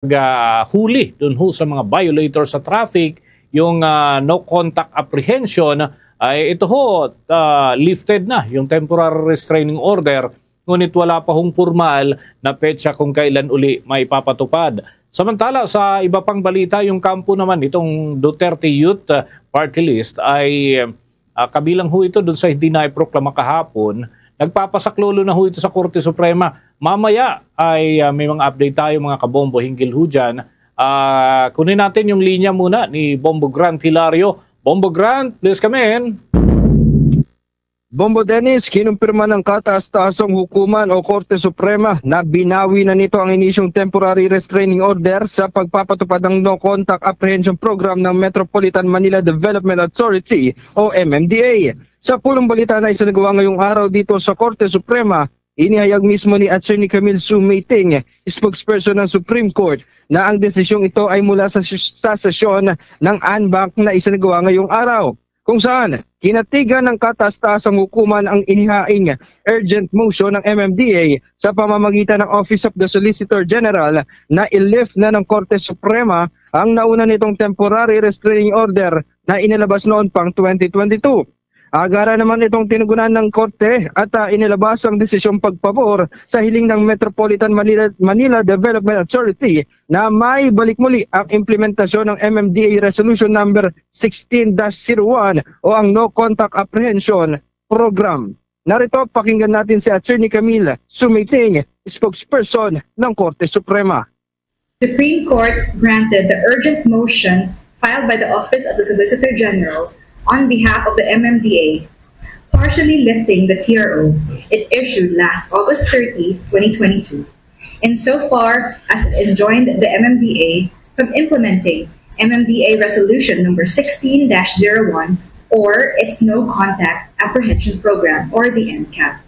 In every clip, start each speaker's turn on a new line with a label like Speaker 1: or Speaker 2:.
Speaker 1: huli dun ho sa mga violators sa traffic, yung no contact apprehension, ay ito ho, lifted na yung temporary restraining order, ngunit wala pa hong formal na petsa kung kailan uli maipapatupad. Samantala sa iba pang balita, yung kampo naman itong Duterte Youth Party List ay kabilang ho ito dun sa hindi na iproklama kahapon. Nagpapasaklolo na ho ito sa Korte Suprema. Mamaya ay may mga update tayo mga kabombo hinggil ho dyan. Kunin natin yung linya muna ni Bombo Grant Hilario. Bombo Grant, please come in.
Speaker 2: Bombo Dennis, kinumpirma ng kataas-taasang hukuman o Korte Suprema na binawi na nito ang inisyong temporary restraining order sa pagpapatupad ng No Contact Apprehension Program ng Metropolitan Manila Development Authority o MMDA. Sa pulong balita na isinagawa ngayong araw dito sa Korte Suprema, inihayag mismo ni Attorney Camille Sumayting, spokesperson ng Supreme Court, na ang desisyong ito ay mula sa sesyon ng ANBAC na isinagawa ngayong araw, kung saan kinatigan ng kataas-taasang hukuman ang inihaing urgent motion ng MMDA sa pamamagitan ng Office of the Solicitor General na i-lift na ng Korte Suprema ang nauna nitong temporary restraining order na inilabas noon pang 2022. Agara naman itong tinugunan ng Korte at inilabas ang desisyong pagpabor sa hiling ng Metropolitan Manila Development Authority na may balik muli ang implementasyon ng MMDA Resolution number 16-01 o ang No Contact Apprehension Program. Narito, pakinggan natin si Attorney Camille Sumayting, spokesperson ng Korte Suprema.
Speaker 3: The Supreme Court granted the urgent motion filed by the Office of the Solicitor General on behalf of the MMDA, partially lifting the TRO it issued last August 30, 2022, insofar as it enjoined the MMDA from implementing MMDA Resolution number 16-01 or its No Contact Apprehension Program or the NCAP.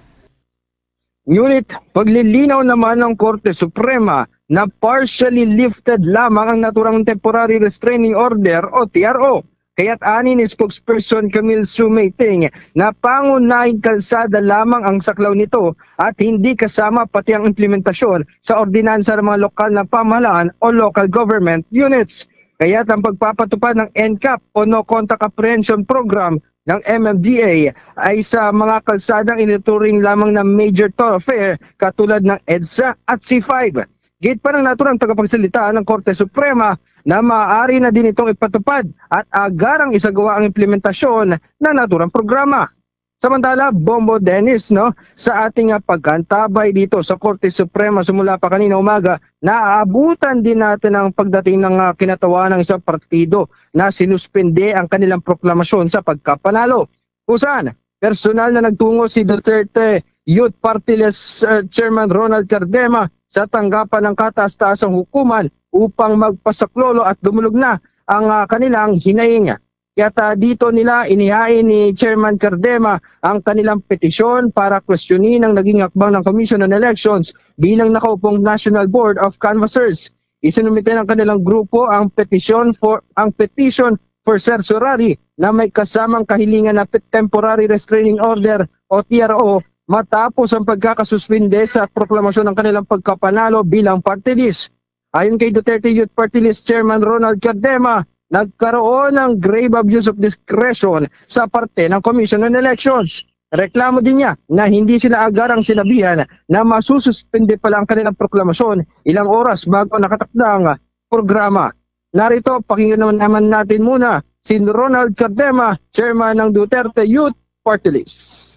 Speaker 2: Ngunit paglilinaw naman ng Korte Suprema na partially lifted lamang ang naturang temporary restraining order o TRO. Kaya't ani ni spokesperson Camille Sumayting na pangunahing kalsada lamang ang saklaw nito at hindi kasama pati ang implementasyon sa ordinansa ng mga lokal na pamahalaan o local government units. Kaya't ang pagpapatupad ng NCAP o No Contact Apprehension Program ng MMDA ay sa mga kalsadang inuturing lamang na major thoroughfare katulad ng EDSA at C5. Gate pa ng naturang tagapagsalita ng Korte Suprema na maaari na din itong ipatupad at agarang isagawa ang implementasyon ng naturang programa. Samantala, Bombo Dennis, sa ating pagkantabay dito sa Korte Suprema simula pa kanina umaga, naaabutan din natin ang pagdating ng kinatawan ng isang partido na sinuspende ang kanilang proklamasyon sa pagkapanalo. Kung saan, personal na nagtungo si Duterte Youth Party List Chairman Ronald Cardema sa tanggapan ng kataas-taasang hukuman upang magpasaklolo at dumulog na ang kanilang hinaing. Kaya dito nila inihain ni Chairman Cardema ang kanilang petisyon para questionin ang naging akbang ng Commission on Elections bilang nakaupong National Board of Canvassers. Isinumite ng kanilang grupo ang petition for certiorari na may kasamang kahilingan na temporary restraining order o TRO matapos ang pagkakasuspinde sa proklamasyon ng kanilang pagkapanalo bilang party list. Ayon kay Duterte Youth Party List Chairman Ronald Cardema, nagkaroon ng grave abuse of discretion sa parte ng Commission on Elections. Reklamo din niya na hindi sila agarang sinabihan na masususpende pala ang kanilang proklamasyon ilang oras bago nakatakdang programa. Narito, pakinggan naman natin muna si Ronald Cardema, Chairman ng Duterte Youth Party List.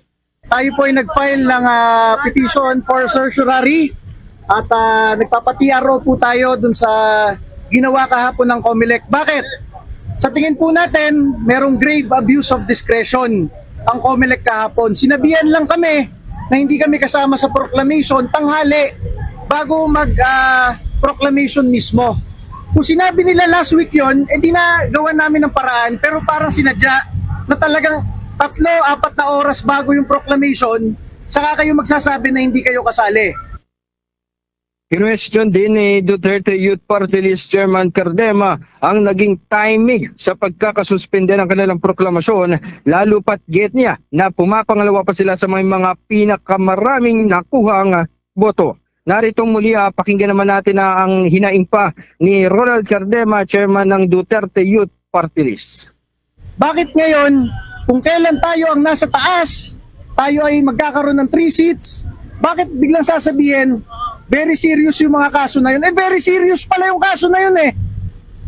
Speaker 4: Tayo po ay nag-file ng petition for certiorari at nagpapatiyaro po tayo dun sa ginawa kahapon ng COMELEC. Bakit? Sa tingin po natin, merong grave abuse of discretion ang COMELEC kahapon. Sinabihan lang kami na hindi kami kasama sa proclamation tanghali bago mag-proclamation mismo. Kung sinabi nila last week yon, di na gawa namin ng paraan, pero parang sinadya na talagang 3-4 na oras bago yung proclamation, saka kayo magsasabi na hindi kayo kasali.
Speaker 2: Kinwestiyon din ni Duterte Youth Party List Chairman Cardema ang naging timing sa pagkakasuspende ng kanilang proklamasyon, lalo pat get niya na pumapangalawa pa sila sa mga pinakamaraming nakuhang boto. Naritong muli, pakinggan naman natin ang hinaing pa ni Ronald Cardema, chairman ng Duterte Youth Party List.
Speaker 4: Bakit ngayon, kung kailan tayo ang nasa taas, tayo ay magkakaroon ng 3 seats, bakit biglang sasabihin, very serious yung mga kaso na yun? Very serious pala yung kaso na yun eh.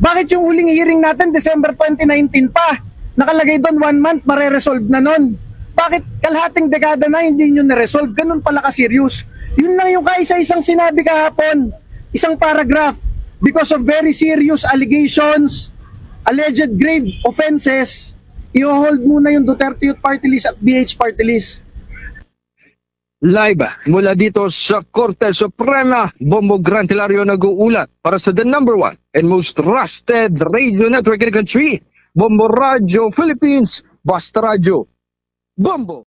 Speaker 4: Bakit yung huling hearing natin, December 2019 pa? Nakalagay doon 1 month, mare-resolve na nun. Bakit kalahating dekada na hindi nyo na-resolve? Ganun pala ka-serious. Yun lang yung kaisa-isang sinabi kahapon. Isang paragraph. Because of very serious allegations, alleged grave offenses, i-hold muna yung Duterte Youth Party List at BH Party List.
Speaker 2: Live mula dito sa Korte Suprema, Bombo Gran Hilario nag-uulat para sa the number 1 and most trusted radio network in the country, Bombo Radio Philippines, Basta Radio. Bombo!